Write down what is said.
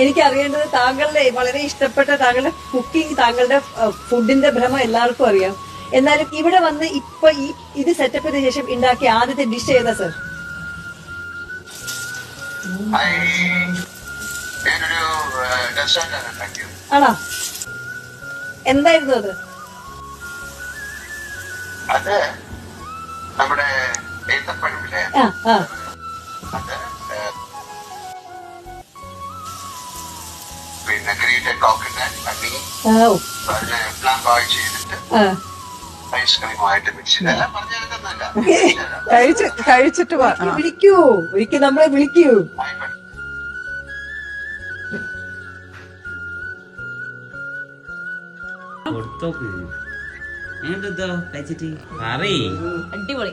എനിക്ക് അറിയേണ്ടത് താങ്കളുടെ വളരെ ഇഷ്ടപ്പെട്ട താങ്കളുടെ കുക്കിംഗ്, താങ്കളുടെ ഫുഡിന്റെ ഭ്രമം എല്ലാവർക്കും അറിയാം. എന്നാലും ഇവിടെ വന്ന് ഇപ്പൊ ഇത് സെറ്റപ്പ് ചെയ്ത ശേഷം ഉണ്ടാക്കിയ ആദ്യത്തെ ഡിഷ് ഏതാ സർ? ആണോ? എന്തായിരുന്നു അത്? അത് നമ്മുടെ ഏത്തപ്പഴമില്ലേ, പിന്നെ ഗ്രേറ്റഡ് കോക്കനട്ട് ഹണി, അതിനെ പ്ലാൻ ബോയിൽ ചെയ്തിട്ട് ഐസ്ക്രീമുമായിട്ട് മിക്സ് ചെയ്ത് എല്ലാം പറഞ്ഞെടുക്കുന്നല്ല. കഴിച്ചിട്ട് വിളിക്കൂ, ഒരിക്കൽ നമ്മളെ വിളിക്കൂ. അടിപൊളി.